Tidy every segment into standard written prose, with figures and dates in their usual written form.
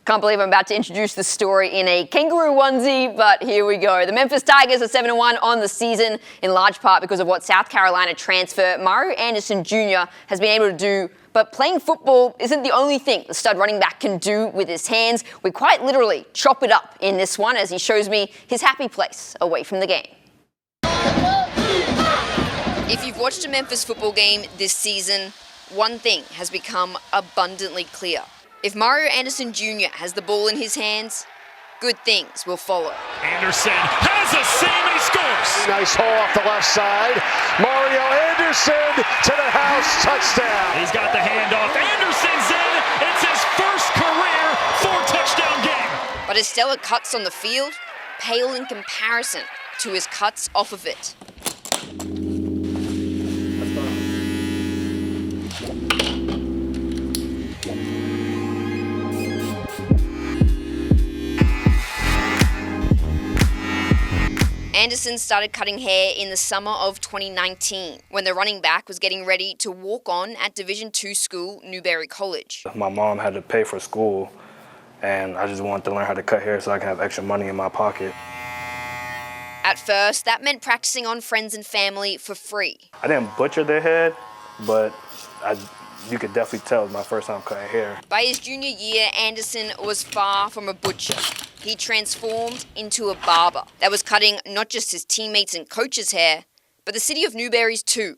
Can't believe I'm about to introduce the story in a kangaroo onesie, but here we go. The Memphis Tigers are 7-1 on the season, in large part because of what South Carolina transfer Mario Anderson Jr. has been able to do. But playing football isn't the only thing the stud running back can do with his hands. We quite literally chop it up in this one as he shows me his happy place away from the game. If you've watched a Memphis football game this season, one thing has become abundantly clear. If Mario Anderson Jr. has the ball in his hands, good things will follow. Anderson has a seam and he scores! Nice hole off the left side. Mario Anderson to the house, touchdown. He's got the handoff. Anderson's in. It's his first career 4-touchdown game. But his stellar cuts on the field pale in comparison to his cuts off of it. Anderson started cutting hair in the summer of 2019 when the running back was getting ready to walk on at Division II school Newberry College. My mom had to pay for school, and I just wanted to learn how to cut hair so I could have extra money in my pocket. At first, that meant practicing on friends and family for free. I didn't butcher their head, but you could definitely tell it was my first time cutting hair. By his junior year, Anderson was far from a butcher. He transformed into a barber that was cutting not just his teammates and coaches' hair, but the city of Newberry's too.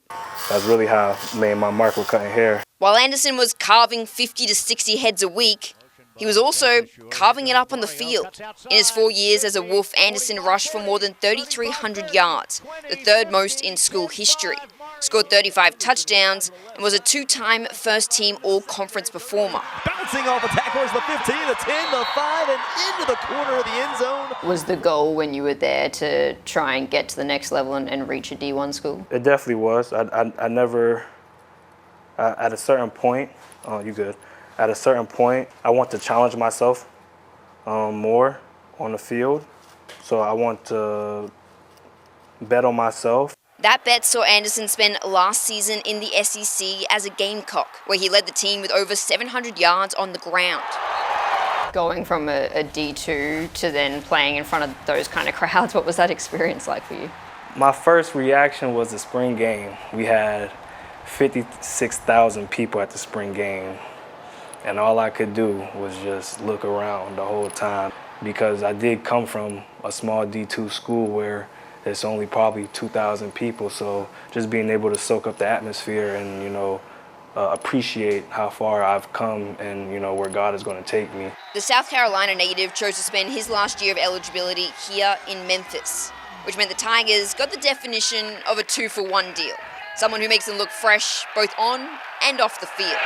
That's really how I made my mark with cutting hair. While Anderson was carving 50 to 60 heads a week, he was also carving it up on the field. In his 4 years as a Wolf, Anderson rushed for more than 3,300 yards, the third most in school history, scored 35 touchdowns, and was a two-time first-team all-conference performer. Bouncing off the tacklers, the 15, the 10, the 5, and into the corner of the end zone. Was the goal when you were there to try and get to the next level and reach a D1 school? It definitely was. I never, at a certain point, At a certain point, I want to challenge myself more on the field. So I want to bet on myself. That bet saw Anderson spend last season in the SEC as a Gamecock, where he led the team with over 700 yards on the ground. Going from a D2 to then playing in front of those kind of crowds, what was that experience like for you? My first reaction was the spring game. We had 56,000 people at the spring game. And all I could do was just look around the whole time because I did come from a small D2 school where there's only probably 2,000 people. So just being able to soak up the atmosphere and, appreciate how far I've come and, where God is going to take me. The South Carolina native chose to spend his last year of eligibility here in Memphis, which meant the Tigers got the definition of a 2-for-1 deal. Someone who makes them look fresh both on and off the field.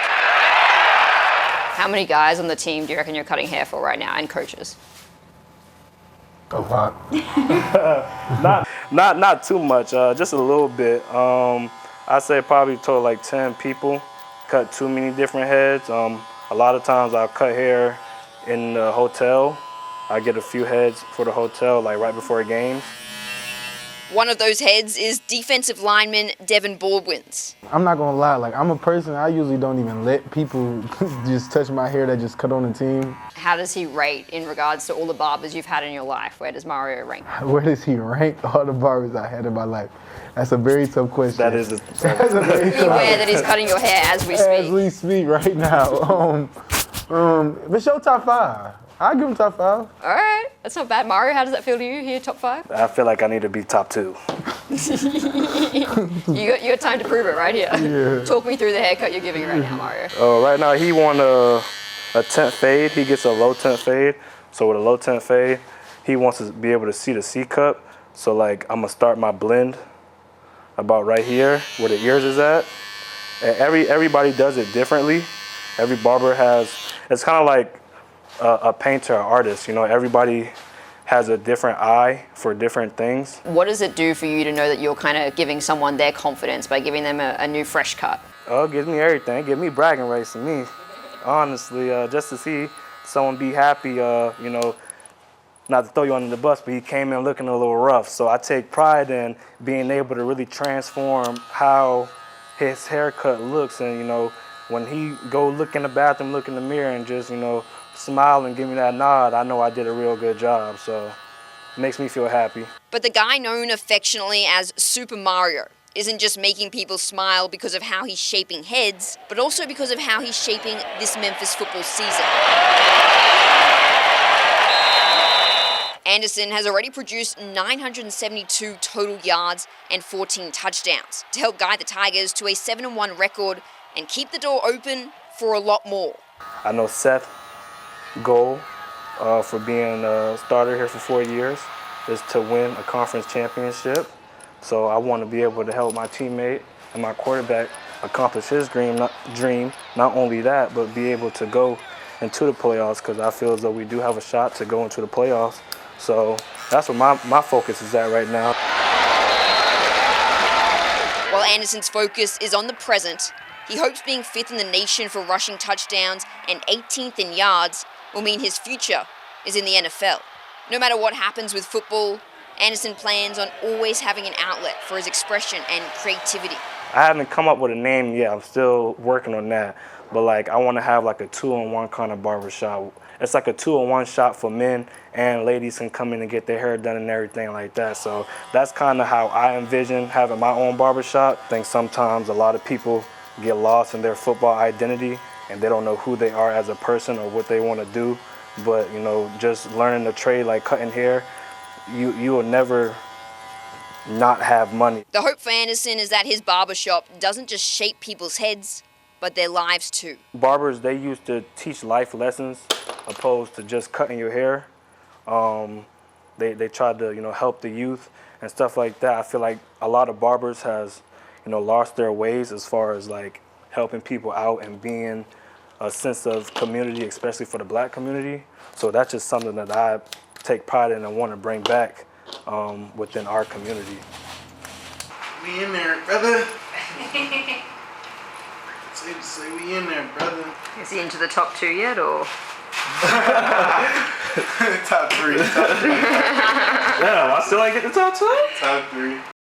How many guys on the team do you reckon you're cutting hair for right now, and coaches? A lot. not too much, just a little bit. I'd say probably total like 10 people. Cut too many different heads. A lot of times I'll cut hair in the hotel. I get a few heads for the hotel, like right before games. One of those heads is defensive lineman Devin Baldwin's. I'm not gonna lie, I'm a person, I usually don't even let people just touch my hair that just cut on the team. How does he rate in regards to all the barbers you've had in your life? Where does Mario rank? Where does he rank all the barbers I had in my life? That's a very tough question. That is That's a very tough Beware that he's cutting your hair as we speak. As we speak right now. But your top 5. I'll give him top 5. All right, that's not bad. Mario, how does that feel to you here, top 5? I feel like I need to be top 2. you got time to prove it right here. Yeah. Talk me through the haircut you're giving right now, Mario. Right now he won a tent fade. He gets a low tent fade. So with a low tent fade, he wants to be able to see the C-cup. So I'm gonna start my blend about right here where the ears is at. And everybody does it differently. Every barber it's kind of like a painter, an artist. Everybody has a different eye for different things. What does it do for you to know that you're kind of giving someone their confidence by giving them a new fresh cut? Oh, it gives me everything. It gives me bragging rights to me, honestly. Just to see someone be happy, not to throw you under the bus, but he came in looking a little rough. So I take pride in being able to really transform how his haircut looks. And, when he go look in the bathroom, look in the mirror and just, smile and give me that nod, I know I did a real good job. So it makes me feel happy. But the guy known affectionately as Super Mario isn't just making people smile because of how he's shaping heads, but also because of how he's shaping this Memphis football season. Anderson has already produced 972 total yards and 14 touchdowns to help guide the Tigers to a 7-1 record and keep the door open for a lot more. I know Seth's goal for being a starter here for 4 years is to win a conference championship. So I want to be able to help my teammate and my quarterback accomplish his dream. Not only that, but be able to go into the playoffs, because I feel as though we do have a shot to go into the playoffs. So that's what my focus is at right now. While Anderson's focus is on the present, he hopes being 5th in the nation for rushing touchdowns and 18th in yards will mean his future is in the NFL. No matter what happens with football, Anderson plans on always having an outlet for his expression and creativity. I haven't come up with a name yet. I'm still working on that. But like, I want to have like a 2-in-1 kind of barbershop. It's like a 2-in-1 shop for men, and ladies can come in and get their hair done and everything like that. So that's kind of how I envision having my own barbershop. I think sometimes a lot of people get lost in their football identity and they don't know who they are as a person or what they want to do. But, you know, just learning the trade like cutting hair, you will never not have money. The hope for Anderson is that his barbershop doesn't just shape people's heads, but their lives too. Barbers, they used to teach life lessons opposed to just cutting your hair. They tried to, you know, help the youth and stuff like that. I feel like a lot of barbers has, you know, lost their ways as far as like helping people out and being a sense of community, especially for the black community. So that's just something that I take pride in and want to bring back within our community. We in there, brother. Say we in there, brother. Is he into the top 2 yet, or? Top 3. Yeah, I still like get the top 2? Top 3.